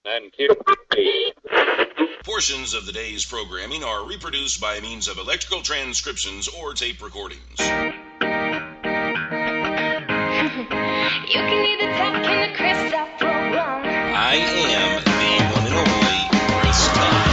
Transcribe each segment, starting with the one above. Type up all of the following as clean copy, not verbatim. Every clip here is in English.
And cue. Portions of the day's programming are reproduced by means of electrical transcriptions or tape recordings. You can either talk in the Christoph program. I am the one and only Chris Todd.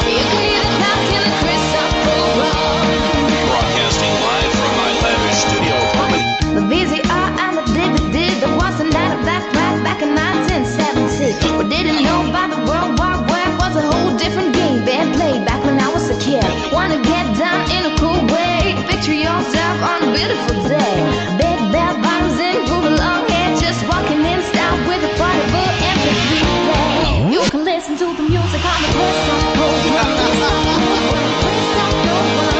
You can either talk in the Christoph program. Broadcasting live from my lavish studio apartment. The VCR and the DVD, there was a night of black right back in 1970. We didn't know about the World War Web, was a whole different game being played back when I was a kid. Wanna get down in a cool way, picture yourself on a beautiful day. Big bell bottoms and groove along here, just walking in style with a portable MP3 play. You can listen to the music on the Christoph program.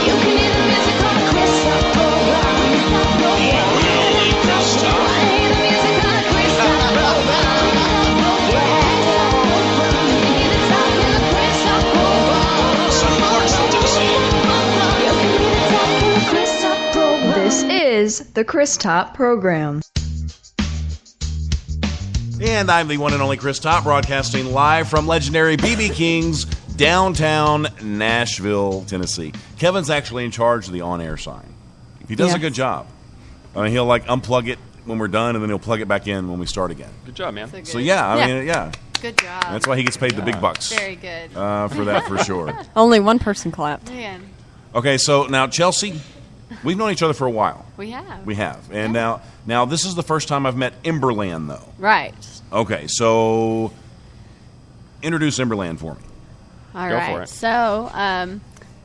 You can hear the music on the Christoph program. Only Chris Todd. Play the music on the Christoph program. You can hear the talk in the Christoph program. Sunny Clarksville, Tennessee. You can hear the talk in the Christoph program. This is the Chris Top Program. And I'm the one and only Chris Top, broadcasting live from legendary BB King's downtown Nashville, Tennessee. Kevin's actually in charge of the on-air sign. He does a good job. I mean, he'll unplug it when we're done, and then he'll plug it back in when we start again. Good job, man. So I mean, Good job. that's why he gets paid the big bucks. Very good. For that, for sure. Only one person clapped. Man, Okay, so now Chelsea, we've known each other for a while. we have. We have, and now this is the first time I've met Emberland, though. Right. Okay, so introduce Emberland for me. All Go right. for it. So,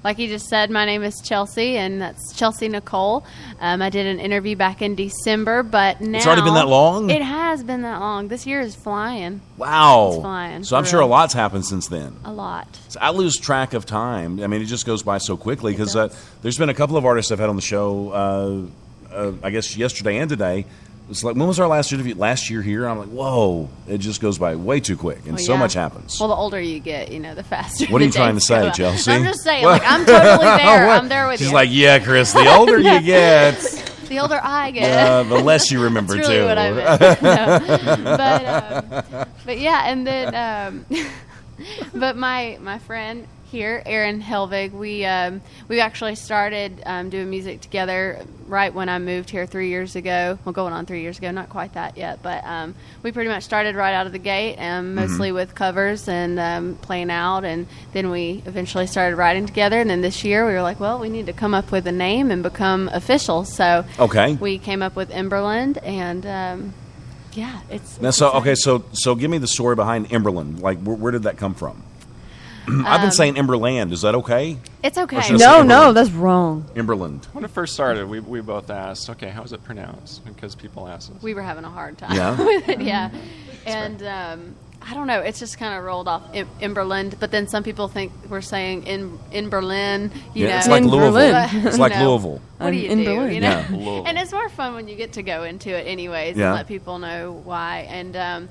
like you just said, my name is Chelsea, and that's Chelsea Nicole. I did an interview back in December, but now... It's already been that long? It has been that long. This year is flying. Wow. It's flying, So I'm for sure a real. lot's happened since then. A lot. So I lose track of time. I mean, it just goes by so quickly because does. there's been a couple of artists I've had on the show, I guess yesterday and today. It's like, when was our last interview? Last year here? I'm like, whoa. It just goes by way too quick, and Well, so yeah. much happens. Well, the older you get, the faster. What are you the trying to days say, go by. Chelsea? I'm just saying, What? I'm totally there. What? I'm there with She's you. like, yeah, Chris, the older you get, The older I get. the less you remember, That's really too. what I meant. No. But yeah, and then but my friend here, Aaron Helvig, we actually started doing music together right when I moved here 3 years ago. Well, going on 3 years ago, not quite that yet, but we pretty much started right out of the gate, mostly with covers and playing out, and then we eventually started writing together. And then this year we were like, well, we need to come up with a name and become official. So Okay. we came up with Emberland, and yeah, it's Now, so okay, so give me the story behind Emberland. Like, where did that come from? I've been saying Emberland. Is that okay? It's okay. Or should I say No, Emberland? that's wrong. Emberland. When it first started, we both asked, okay, how's it pronounced? Because people asked us. We were having a hard time Yeah? with it, yeah. And I don't know, it's just kind of rolled off Emberland, but then some people think we're saying in Berlin, you know. It's like In Louisville. Berlin. It's like You know, Louisville. What do you In do? Berlin. You know? Yeah. Louisville. And it's more fun when you get to go into it anyways Yeah. and let people know why. And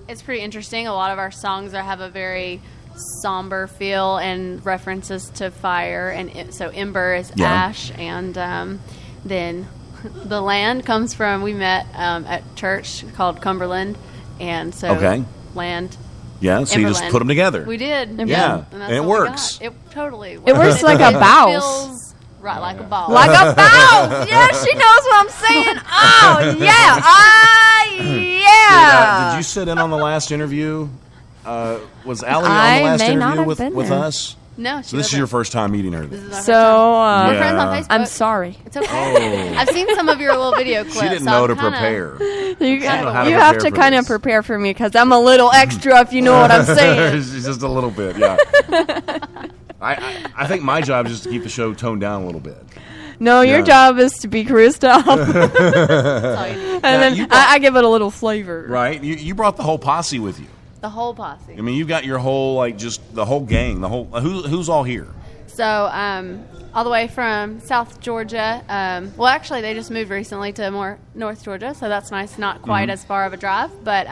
it's pretty interesting. A lot of our songs have a very somber feel and references to fire, and so ember is Yeah. ash, and then the land comes from, we met at church called Cumberland, and so Okay. land. Yeah, so you just Emberland. put them together. We did. Yeah, and, that's and it what we works. got. It totally works. It works like a bouse. Feels right, like a ball. Like a bounce. Yeah, she knows what I'm saying. Oh, yeah. Did you sit in on the last interview? Was Allie on I the last may not interview have been with there. us? No, So this is your first time meeting her. This Then. is our So, first time. We're Yeah. friends on Facebook. I'm sorry. It's okay. I've seen some of your little video clips. She didn't so know I'm to kinda- prepare. You, know how to you have prepare to for kind of this. prepare for me because I'm a little extra, if you know what I'm saying. She's just a little bit, yeah. I think my job is just to keep the show toned down a little bit. No, your Yeah. job is to be Kristoff. That's all you need. And Now, then you brought- I give it a little flavor. Right? You brought the whole posse with you. The whole posse. I mean, you've got your whole, just the whole gang, the whole, who's all here? So, all the way from South Georgia. Well, actually, they just moved recently to more North Georgia, so that's nice. Not quite as far of a drive. But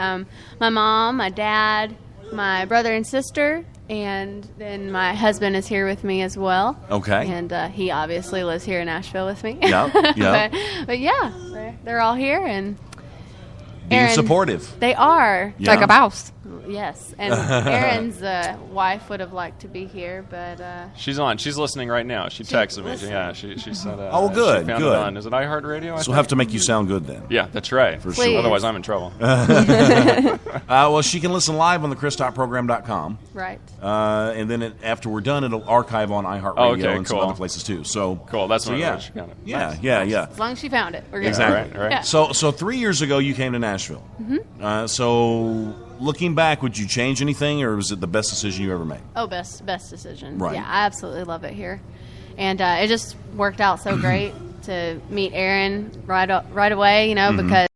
my mom, my dad, my brother and sister, and then my husband is here with me as well. Okay. And he obviously lives here in Nashville with me. Yeah, yeah. But yeah, they're all here, and being Aaron, supportive. They are. Yeah. Like a mouse. Yes. And Aaron's wife would have liked to be here, but She's on. She's listening right now. She texted me. Yeah, she said. Oh, good, She found good. it on. Is it iHeartRadio? So we'll have to make you sound good then. Yeah, that's right. For sure. Otherwise, I'm in trouble. Well, she can listen live on the ChrisTopProgram.com. right. And then after we're done, it'll archive on iHeartRadio Oh, okay, and some cool. other places too. So Cool. That's so what yeah, she got it. yeah, Nice. yeah. As long as she found it, we're good. Exactly. All right. Yeah. So 3 years ago, you came to Nashville. So looking back, would you change anything, or was it the best decision you ever made? Oh, best decision. Right. Yeah, I absolutely love it here, and it just worked out so great to meet Aaron right away. You know, because.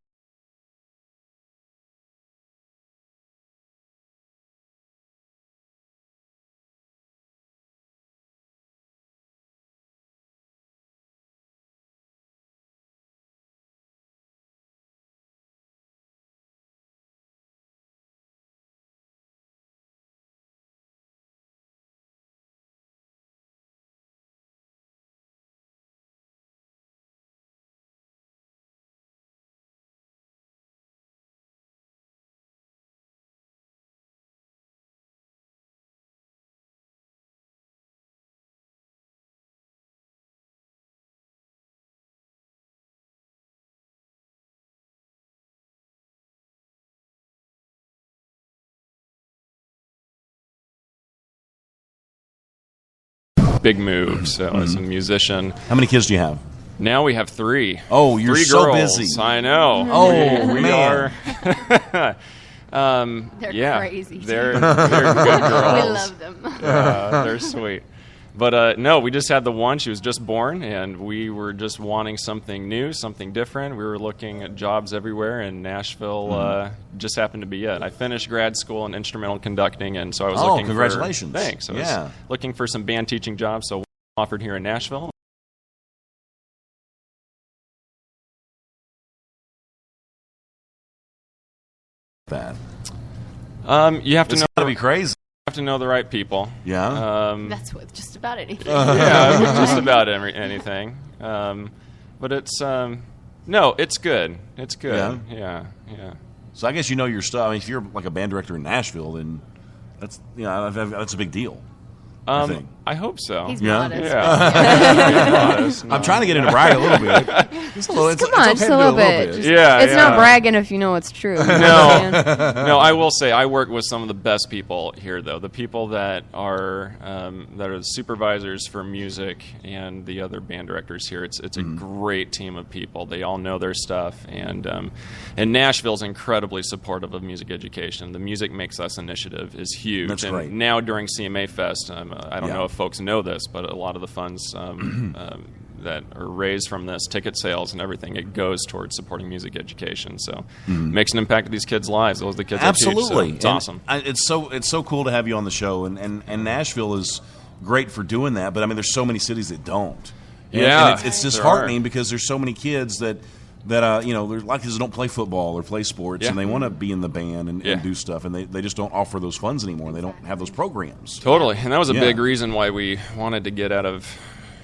Big move. So as a musician, How many kids do you have? now we have 3. Oh, you're 3 so girls. busy. I know. Oh, we man. are. They're yeah, crazy. They're good girls. We love them. They're sweet. But no, we just had the one. She was just born, and we were just wanting something new, something different. We were looking at jobs everywhere, and Nashville just happened to be it. I finished grad school in instrumental conducting, and so I was Oh, looking congratulations. for... Thanks. I was Yeah. looking for some band teaching jobs, so offered here in Nashville. That You have to it's know got to be crazy. have to know the right people. Yeah. That's with just about anything. Yeah, with just about anything. But it's no, it's good. It's good. Yeah. So I guess you know your stuff. I mean, if you're like a band director in Nashville, then that's that's a big deal. I think. I hope so. He's Yeah. modest. Yeah. I'm trying to get him to brag a little bit. Just a little, it's, Come it's on, okay just to a do little bit. Just- Yeah, It's not yeah. bragging if you know it's true. No, no. I will say I work with some of the best people here, though. The people that are the supervisors for music and the other band directors here. It's a great team of people. They all know their stuff, and Nashville's incredibly supportive of music education. The Music Makes Us initiative is huge. That's and great. now during CMA Fest, I don't Yeah. know if folks know this, but a lot of the funds that are raised from this, ticket sales and everything, it goes towards supporting music education. So makes an impact to these kids' lives. Those are the kids Absolutely. I teach, so it's And awesome. it's so cool to have you on the show, and Nashville is great for doing that. But I mean, there's so many cities that don't. And, Yeah, and it's there disheartening are. because there's so many kids that you know, there's a lot of kids that don't play football or play sports, Yeah. and they want to be in the band and Yeah. do stuff, and they just don't offer those funds anymore. They don't have those programs. Totally, and that was a Yeah. big reason why we wanted to get out of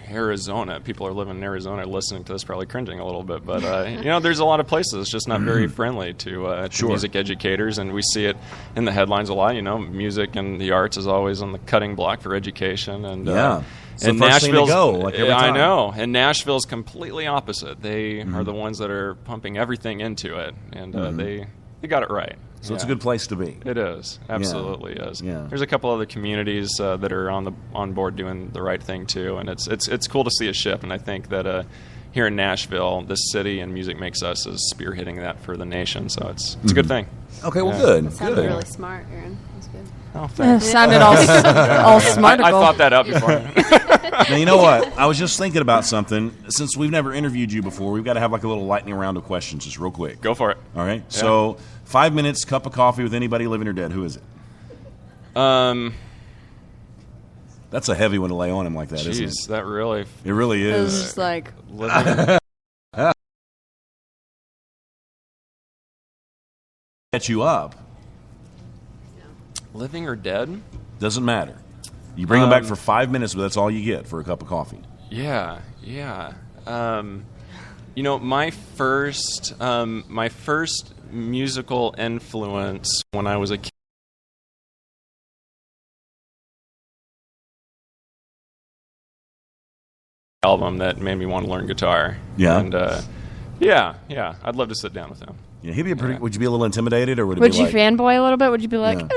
Arizona. People are living in Arizona listening to this, probably cringing a little bit, but you know, there's a lot of places it's just not very friendly to Sure. music educators, and we see it in the headlines a lot. You know, music and the arts is always on the cutting block for education, and Yeah. It's the and first thing to Nashville's go, like every I time. know, and Nashville's completely opposite. They are the ones that are pumping everything into it, and they got it right. So it's a Yeah. good place to be. It is, absolutely is. Yeah. There's a couple other communities that are on board doing the right thing too, and it's cool to see a shift. And I think that here in Nashville, this city and Music Makes Us is spearheading that for the nation. So it's a good thing. Okay, well, Yeah. good. That sounded Good. really smart, Aaron. That's good. Oh, thanks. Sounded all smartical. I thought that up before. Now, you know what? I was just thinking about something. Since we've never interviewed you before, we've got to have like a little lightning round of questions, just real quick. Go for it. All right. So, 5 minutes, cup of coffee with anybody, living or dead. Who is it? That's a heavy one to lay on him like that, isn't Jeez, it? that really It really It was is. just like, living. Catch you up. Living or dead? Doesn't matter. You bring them back for 5 minutes, but that's all you get for a cup of coffee. Yeah. My first musical influence when I was a kid. Album that made me want to learn guitar. Yeah. And yeah, I'd love to sit down with him. Yeah, he'd be would you be a little intimidated, or would it Would be you like, fanboy a little bit? Would you be like, Yeah.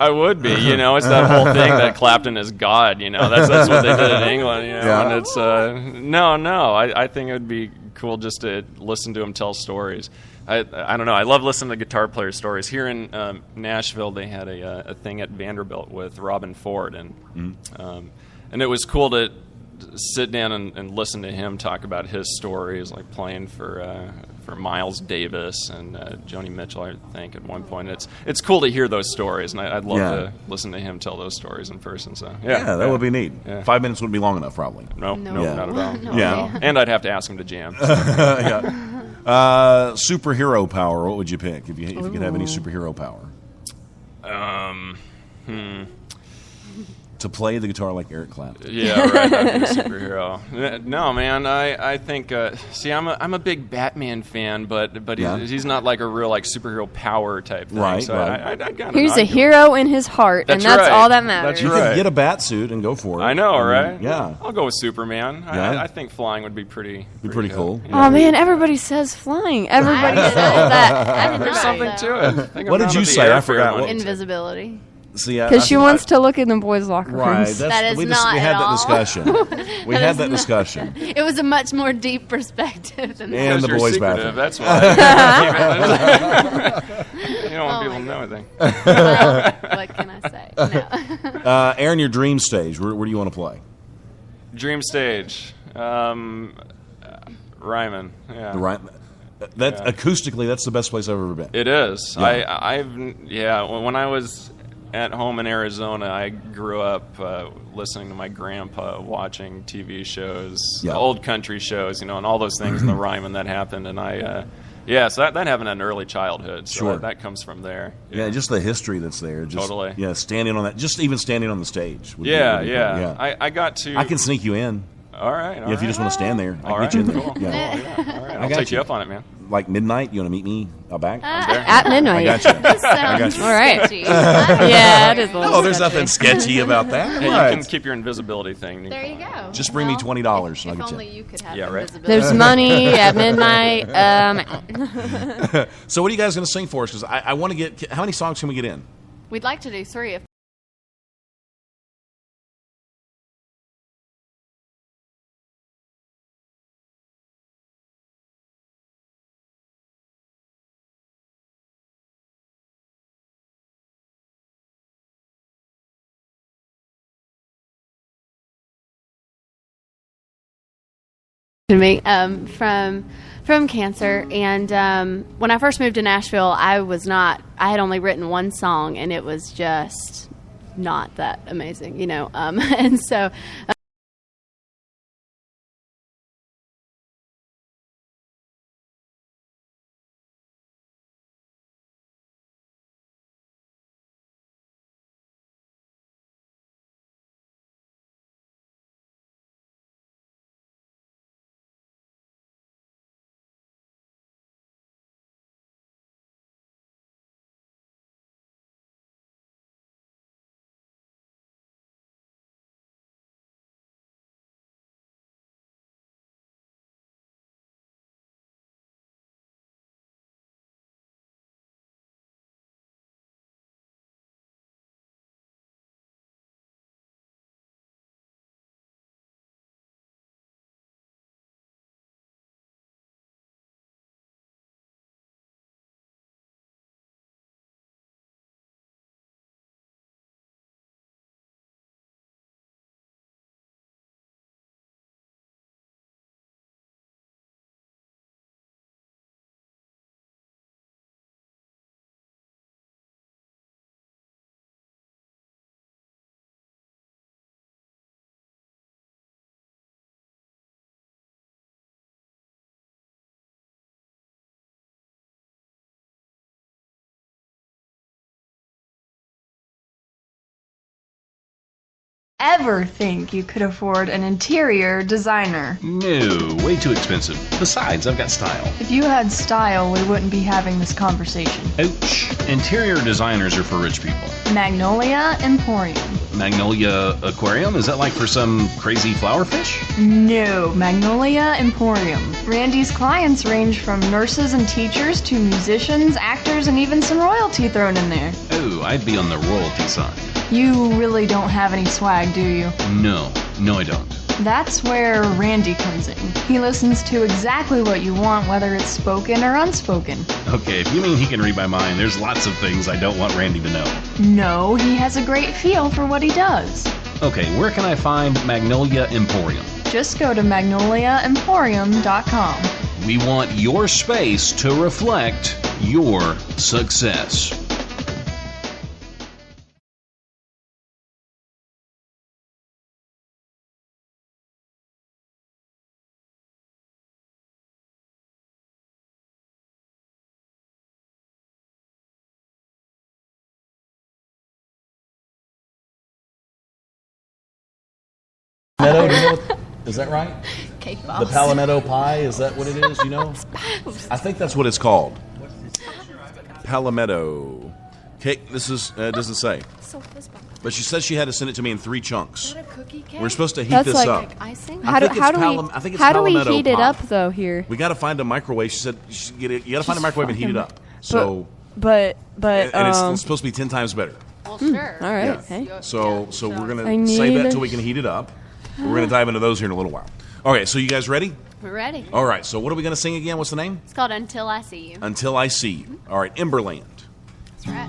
I would be, it's that whole thing that Clapton is God, that's what they did in England, Yeah. and it's no, I think it would be cool just to listen to him tell stories. I don't know, I love listening to guitar player stories. Here in Nashville, they had a thing at Vanderbilt with Robin Ford, and it was cool to sit down and listen to him talk about his stories, like playing for Miles Davis and Joni Mitchell, I think, at one point. It's cool to hear those stories, and I'd love to listen to him tell those stories in person. So Yeah, that would be neat. Yeah. 5 minutes wouldn't be long enough, probably. No, No. not at all. No. Yeah. And I'd have to ask him to jam. Superhero power. What would you pick if you could have any superhero power? To play the guitar like Eric Clapton. Yeah, right. I'd be a superhero. No, man. I think. See, I'm a big Batman fan, but he's not like a real like superhero power type thing. Right, So right. he's a hero in his heart, and that's right. all that matters. That's You right. could get a bat suit and go for it. I know, right? mean, yeah. I'll go with Superman. Yeah. I think flying would be pretty cool. Yeah. Oh man, everybody says flying. Everybody says that. I did There's not something say to it. Think What did around you with the say? I airfare forgot money. what- invisibility. See, Because she wants to look in the boys' locker rooms. Right. That is we not we had at that all. discussion. We had that discussion. It was a much more deep perspective than And that. the You're boys' secretive, bathroom. That's why. You don't want Oh people my to know anything. Well, what can I say? No. Aaron, your dream stage. Where do you want to play? Dream stage. Ryman. Yeah. The right. That acoustically, that's the best place I've ever been. It is. Yeah. When I was at home in Arizona, I grew up listening to my grandpa watching TV shows, Yeah. old country shows, and all those things in the Ryman that happened. And so that happened in early childhood. So Sure. that comes from there. Yeah, just the history that's there. Just, Totally. Yeah, standing on that. Just even standing on the stage. would be- Yeah, would be yeah. cool. Yeah. I got to. I can sneak you in. All right. Yeah, if you just want to stand there, I All can right. get you in there. Cool. Yeah. All right. I'll got take you. you up on it, man. Like midnight, you want to meet me out back? At midnight. I got you. This sounds you. All right. sketchy. Yeah, it is a little Oh, there's nothing sketchy about that. Hey, What? you can keep your invisibility thing. There you go. Just bring me Well, $20 and I'll If get you. only you could have Yeah, right. invisibility. There's money at midnight. So what are you guys going to sing for us? Because I want to get. How many songs can we get in? We'd like to do 3 if to me from cancer. And when I first moved to Nashville, I had only written one song, and it was just not that amazing, and so ever think you could afford an interior designer. No, way too expensive. Besides, I've got style. If you had style, we wouldn't be having this conversation. Ouch. Interior designers are for rich people. Magnolia Emporium. Magnolia Aquarium? Is that like for some crazy flower fish? No, Magnolia Emporium. Randy's clients range from nurses and teachers to musicians, actors, and even some royalty thrown in there. Oh, I'd be on the royalty side. You really don't have any swag, do you? No, I don't. That's where Randy comes in. He listens to exactly what you want, whether it's spoken or unspoken. Okay, if you mean he can read my mind, there's lots of things I don't want Randy to know. No, he has a great feel for what he does. Okay, where can I find Magnolia Emporium? Just go to magnoliaemporium.com. We want your space to reflect your success. Palmetto, do you know what, is that right? Cake The boss. palmetto pie, is that what it is, you know? I think that's what it's called. Palmetto. Cake, this is, it doesn't say. But she said she had to send it to me in 3 chunks. Cookie cake? We're supposed to heat That's this like up. Icing? I How do think it's we I think it's how do we palmetto heat it pie. up though here? We got to find a microwave. She said you should get it. You got to find a microwave and heat it up. So But and it's supposed to be 10 times better. Well, sure. all right. Yeah. Hey. So we're I gonna save that need- till we can heat it up. We're gonna dive into those here in a little while. Okay, so you guys ready? We're ready. All right. So what are we gonna sing again? What's the name? It's called Until I See You. Until I See You. All right, Emberland. That's right.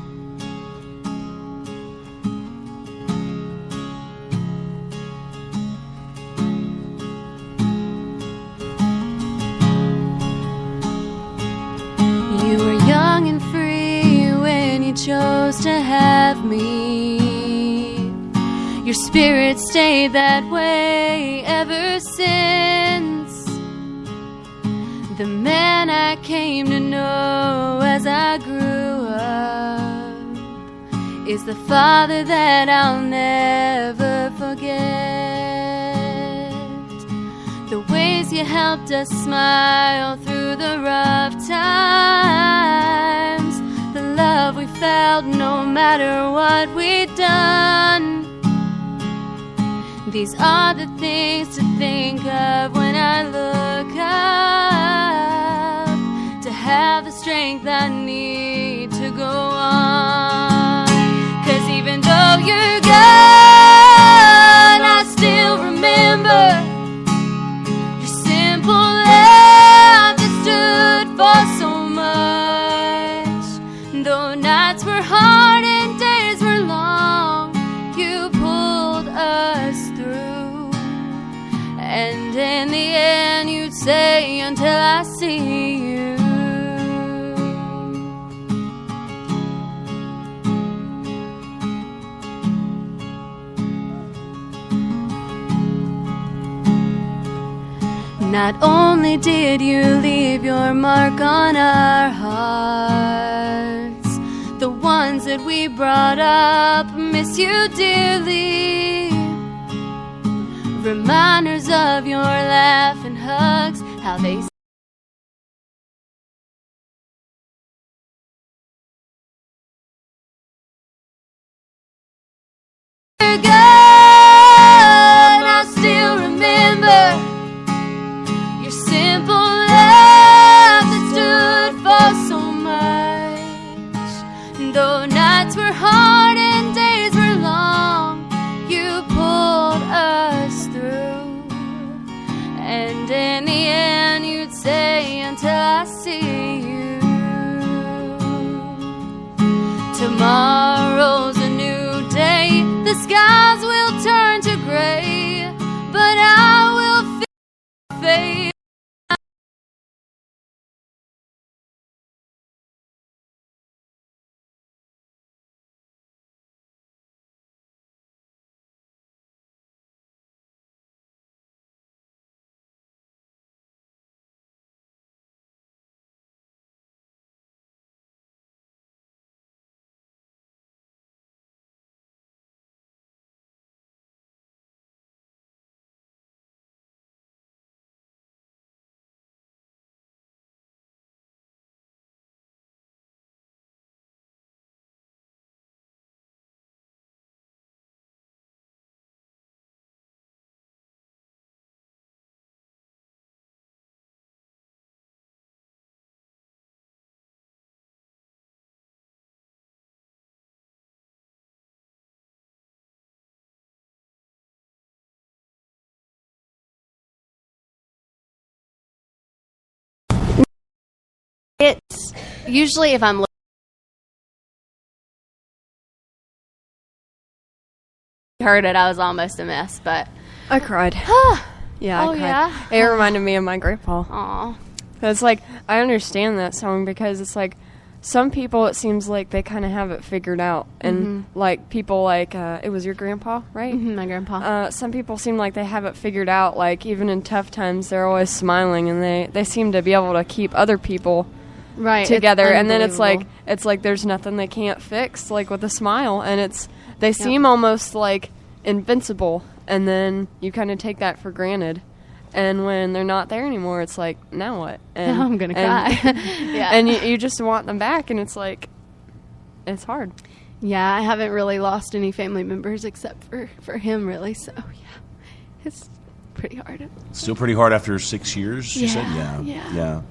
You were young and free when you chose to have me. Your spirit stayed that way ever since. The man I came to know as I grew up is the father that I'll never forget. The ways you helped us smile through the rough times, the love we felt no matter what we'd done. These are the things to think of when I look up, to have the strength I need to go on. 'Cause even though you're gone, I still remember your simple love that stood for so much. Though nights were hard and days were long, you pulled us through. And in the end you'd say, until I see you. Not only did you leave your mark on our hearts, the ones that we brought up miss you dearly. Reminders of your laugh and hugs, how they you're gone, I still remember your simple love that stood for so much. Though nights were hard and days were long, you pulled us through. And in the end you'd say, until I see you. Tomorrow's a new day, the skies will turn to gray, but I will fade. It's usually if I'm heard it, I was almost a mess, but I cried. Yeah, I Oh, cried. yeah? It reminded me of my grandpa. aw. It's like, I understand that song because it's like, some people, it seems like they kind of have it figured out. And like people like, it was your grandpa, right? My grandpa. Some people seem like they have it figured out. Like even in tough times, they're always smiling, and they seem to be able to keep other people right. together. It's And then it's unbelievable. like there's nothing they can't fix, like with a smile. And they seem almost like invincible. And then you kind of take that for granted. And when they're not there anymore, it's like, now what? And, Now I'm going to cry. Yeah. And you just want them back, and it's like, it's hard. Yeah, I haven't really lost any family members except for him, really. So, yeah, it's pretty hard. Still pretty hard after 6 years, you said? Yeah. Yeah.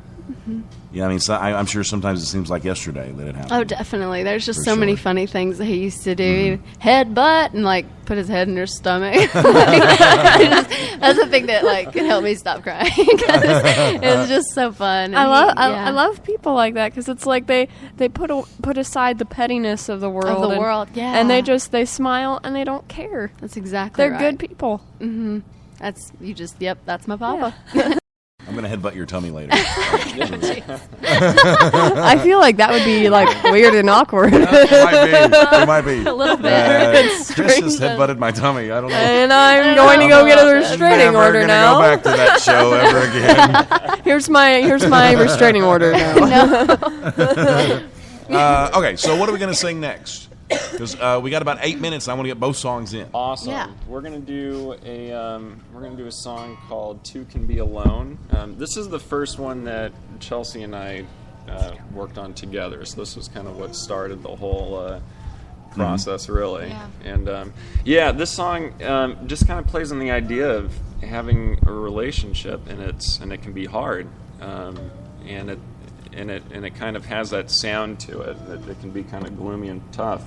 Yeah, I mean, I'm sure sometimes it seems like yesterday that it happened. Oh, definitely. There's just For so many sure. funny things that he used to do. Headbutt and, like, put his head in your stomach. That's the thing that, like, can help me stop crying. 'Cause it's just so fun. I And I love people like that because it's like they put aside the pettiness of the world. Of the world, yeah. And they smile and they don't care. That's exactly They're right. good people. That's, that's my papa. I'm going to headbutt your tummy later. I feel like that would be like weird and awkward. It might be. A little bit. Chris just headbutted my tummy. I don't know. And I'm going to go get a restraining Never order gonna now. go back to that show ever again. Here's my restraining order now. Okay, so what are we going to sing next? Because we got about 8 minutes. And I want to get both songs in. Awesome. Yeah. We're gonna do a song called "Two Can Be Alone." This is the first one that Chelsea and I worked on together. So this was kind of what started the whole process, really. Yeah. And this song just kind of plays on the idea of having a relationship, and it can be hard, and it kind of has that sound to it that it can be kind of gloomy and tough.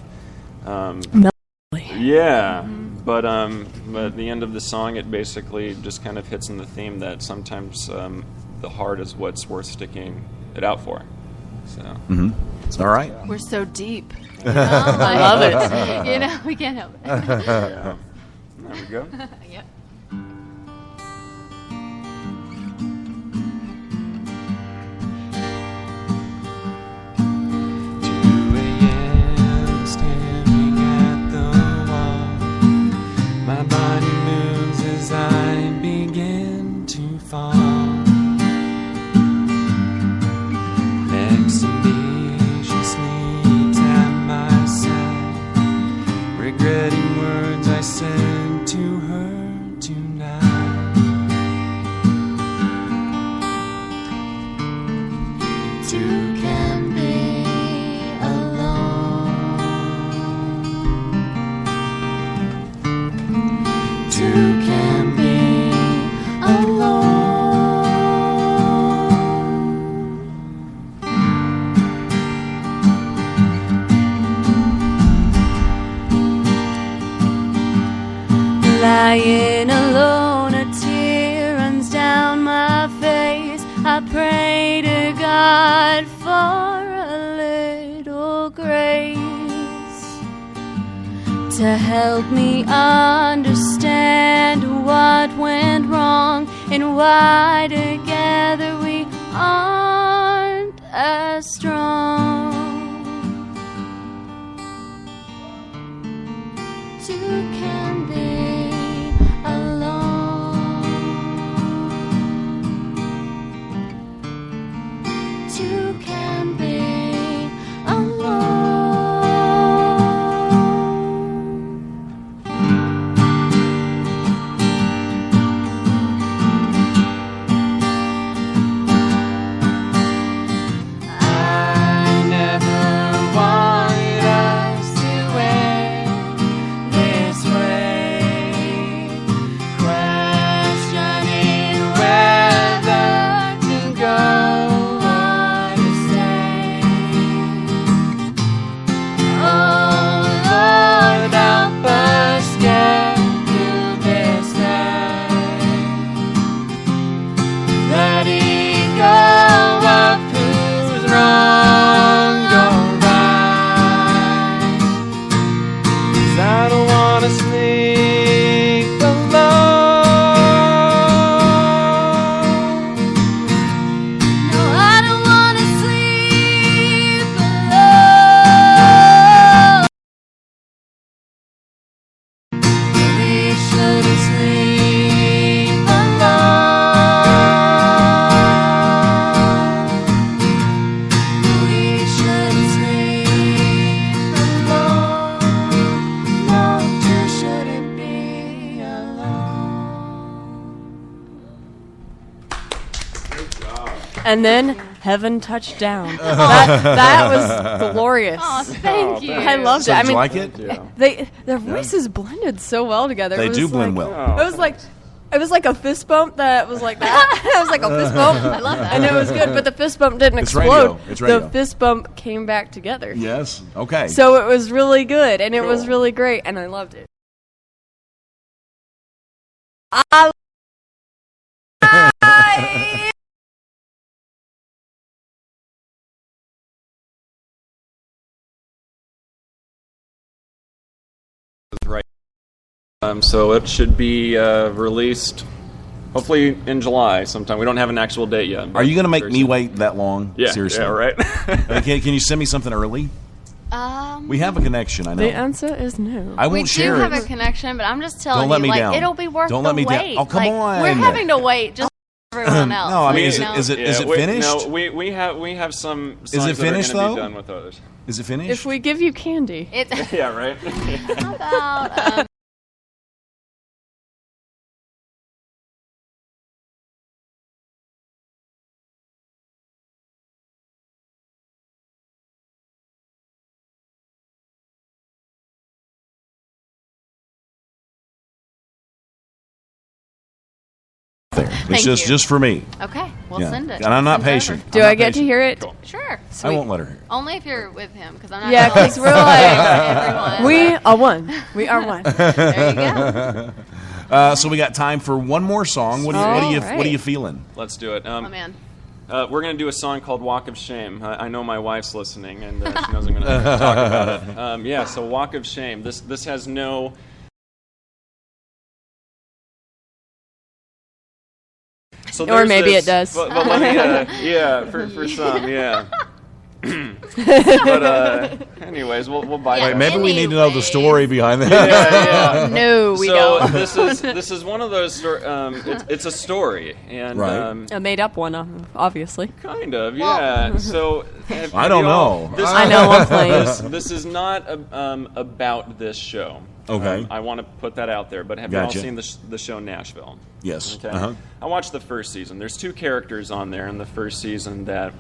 Yeah, but at the end of the song, it basically just kind of hits in the theme that sometimes the heart is what's worth sticking it out for. So All right. We're so deep. You know? I love it. You know, we can't help it. yeah. There we go. Yep. Standing at the wall, my body moves as I begin to fall. Next to me, she sleeps at my side, regretting words I said to her tonight. Two can be alone. Two can be alone. Lying alone, a tear runs down my face. I pray to God for a little grace to help me understand what went wrong and why together we aren't as strong. Two can be alone. Two can be alone. I and then heaven touched down. That was glorious. Oh, thank you. I loved So it. I did mean, you like it? their voices blended so well together. They It was do blend like- well. It was like a fist bump that was like that. It was like a fist bump. I love that. And it was good, but the fist bump didn't It's explode. radio. It's radio. The fist bump came back together. Yes. Okay. So it was really good, and it was Cool. really great, and I loved it. Right. So it should be released hopefully in July sometime. We don't have an actual date yet. Are you going to make me wait that long? Yeah. Seriously. Yeah, right. Can you send me something early? We have a connection, I know. The answer is no. I We won't do share have it. a connection, but I'm just telling Don't let you, me like, down. it'll be worth Don't the let me down. wait. Oh, come like, on. We're having to wait just like everyone else. No, I mean, you know? is it Yeah, finished? No, we have some songs Is it finished, that are going to though? be done with others. Is it finished? If we give you candy, It's Yeah, right. about there. It's Thank just you. just for me. okay. We'll Yeah. send it. And I'm not Send it over. patient. do I'm I not get to patient. hear it? Sure. I won't let her hear it. Only if you're with him, because I'm not. Yeah, gonna, 'cause we're like- everyone. We are one. We are one. There you go. So we got time for one more song. What are you feeling? Let's do it. Oh man. We're going to do a song called Walk of Shame. I know my wife's listening, and she knows I'm going to talk about it. Yeah, so Walk of Shame. This has no... So Or there's maybe this- it does. But let me, yeah, for some, yeah. But anyways, we'll buy Yeah, that. Maybe we need to know the Anyways. story behind that. Yeah, yeah. No, we So don't. this is one of those. It's a story, and Right. A made-up one, obviously. kind of, yeah. So I don't know. I know I'm playing. This is not about this show. Okay. I want to put that out there. But have you all Gotcha. seen the show Nashville? Yes. Okay. Uh-huh. I watched the first season. There's 2 characters on there in the first season that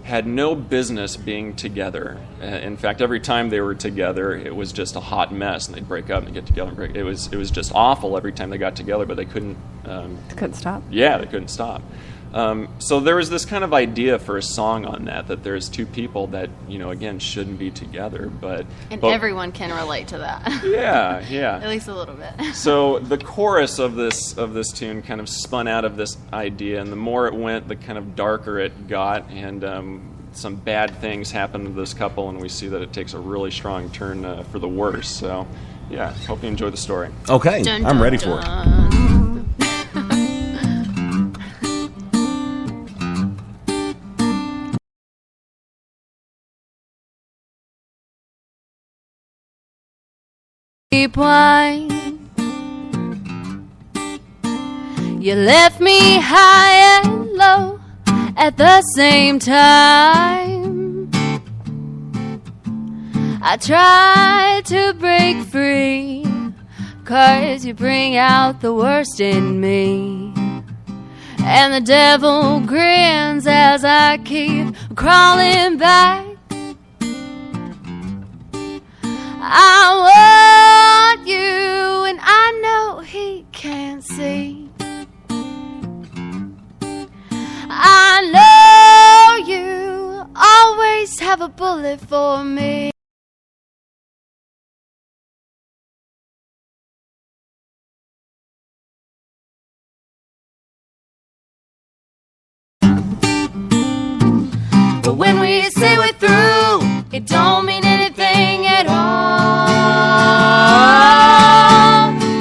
had no business being together. In fact, every time they were together, it was just a hot mess, and they'd break up and get together and break. It was just awful every time they got together, but they couldn't. Couldn't stop. Yeah, they couldn't stop. So there was this kind of idea for a song on that there's 2 people that, again, shouldn't be together, but Everyone can relate to that. yeah. At least a little bit. So the chorus of this tune kind of spun out of this idea, and the more it went, the kind of darker it got, and some bad things happened to this couple, and we see that it takes a really strong turn for the worse. So, yeah, hope you enjoy the story. Okay. Dun, I'm dun, ready for it. dun. Deep wine. You left me high and low at the same time. I tried to break free, 'cause you bring out the worst in me. And the devil grins as I keep crawling back. I want you, and I know he can't see. I know you always have a bullet for me. But when we say we're through, it don't mean anything at all.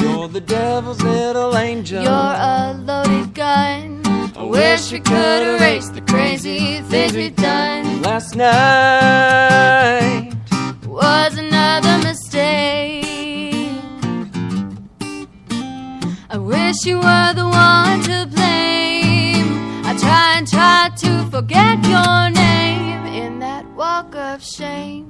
You're the devil's little angel. You're a loaded gun. I wish we could erase the crazy things we've done. Last night, Was another mistake. I wish you were the one to blame. I try to forget your name in that walk of shame.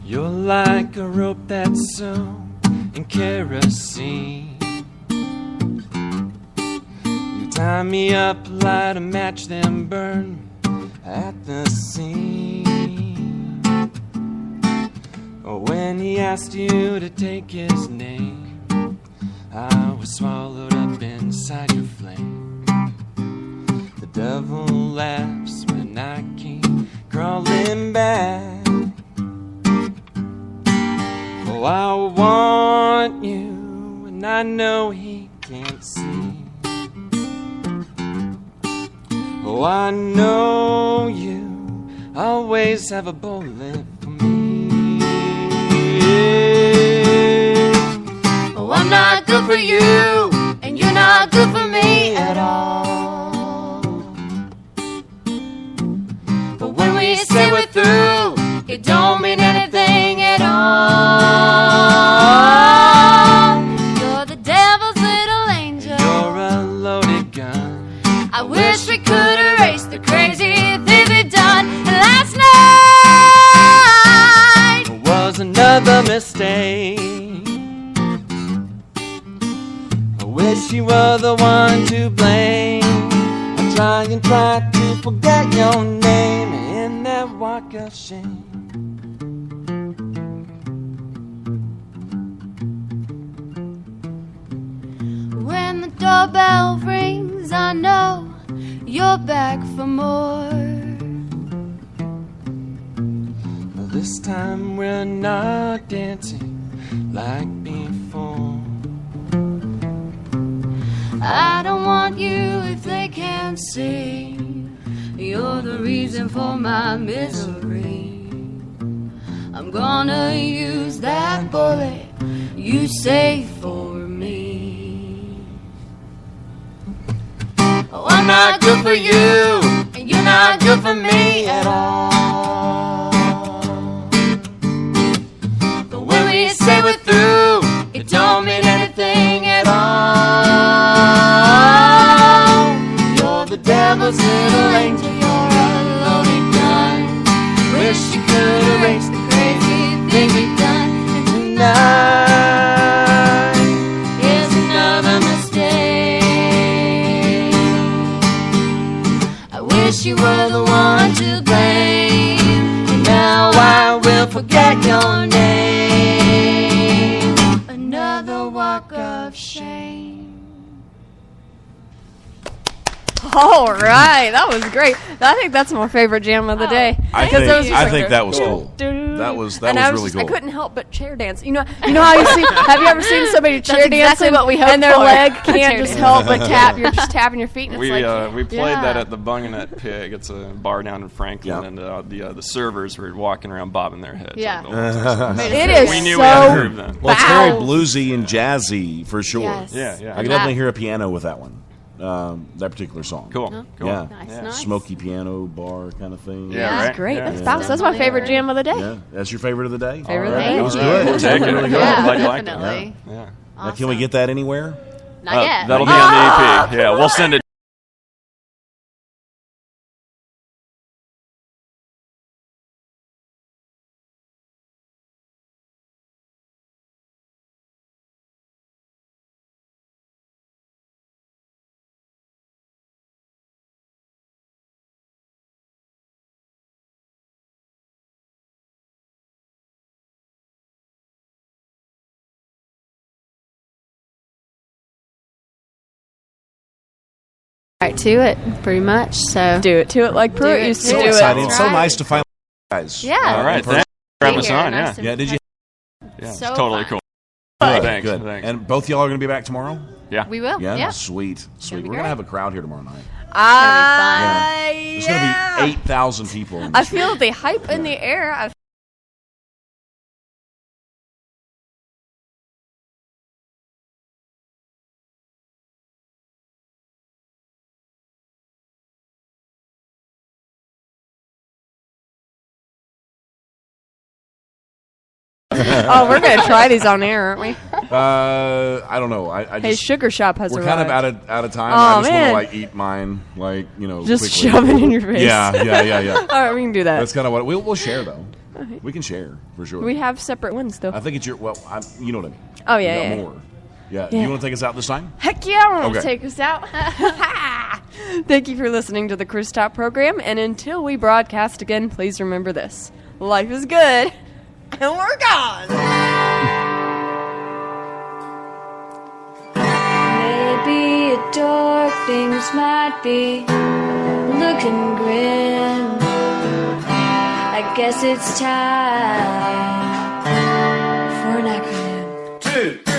you're like a rope that's sewn in kerosene. You tie me up, light a match, then burn me at the seam. When he asked you to take his name, I was swallowed up inside your flame. The devil laughs when I came crawling back. Oh, I want you, and I know he can't see. Oh, I know you always have a bullet for me. Oh, I'm not good for you, and you're not good for me at all. But when we say we're through, it don't mean anything at all. You're the devil's little angel. You're a loaded gun. I wish we could erase the crazy things we've done. And last night Was another mistake. I wish you were the one to blame. I try and try to forget your name in that walk of shame. when the doorbell rings, I know you're back for more. This time we're not dancing like before. I don't want you if they can't see. You're the reason for my misery. I'm gonna use that bullet you saved for me. Oh, I'm not good for you, and you're not good for me at all. But when we say we're through, it don't mean anything at all. You're the devil's little angel, you're a loaded gun. Wish you could erase the crazy thing we've done. And tonight is another mistake. I wish you were the one to blame. And now I will forget your name. Another walk of shame. All right, that was great. I think that's my favorite jam of the day. I Because it was think, just I like think that was cool. doo-doo. That was And I really just, cool. I couldn't help but chair dance. You know how you see? Have you ever seen somebody chair exactly dancing what we hope and their for. leg can't Chair just dance. help but tap? You're just tapping your feet, and it's We like we played yeah. that at the Bunganet Pig. It's a bar down in Franklin, Yeah. and the servers were walking around bobbing their heads. Yeah. It is We knew so we had to groove then. Well, it's very Wow. bluesy and jazzy for sure. Yes. Yeah, yeah. I can definitely hear a piano with that one, that particular song. Cool. Cool. Yeah. Nice. Smoky piano bar kind of thing. Yeah, That's right? great. Yeah. That's my favorite jam of the day. Yeah, that's your favorite of the day. Favorite of the All right. day. That was Thank good. you. We'll take it. Really good. Yeah. Yeah, Glad you liked it. definitely. Yeah. Now, can we get that anywhere? Not yet. That'll be on the EP. Yeah, we'll send it. Right to it, pretty much. So Do it to it like Pruitt it used to to do it. it. Exciting. It's so right. nice to finally guys. Yeah. All right. in person. Thanks for having us Here, on. nice Yeah. to- Yeah, did you? Yeah. So It's totally fun. cool. Good, Thanks. good. Thanks. And both y'all are going to be back tomorrow? Yeah. we will. Yeah? Yeah. Sweet. Sweet. be We're going to great. have a crowd here tomorrow night. There's going to be 8,000 people. In I this feel room. the hype in the air. Oh, we're gonna try these on air, aren't we? I don't know. I Hey, just, Sugar Shop has we're arrived. kind of out of time. Oh, I just man. want to eat mine, just quickly. shove it in your face. Yeah. All right, we can do that. That's kind of what we'll share though. We can share for sure. We have separate ones, though. I think it's your. Well, you know what I mean. Oh, You yeah, got yeah. more. Yeah. Yeah. You want to take us out this time? Heck yeah, I want to Okay. take us out. Thank you for listening to the Cruise Top program, and until we broadcast again, please remember this. Life is good, and we're gone. Maybe a dark things might be looking grim. I guess it's time for an acronym. 2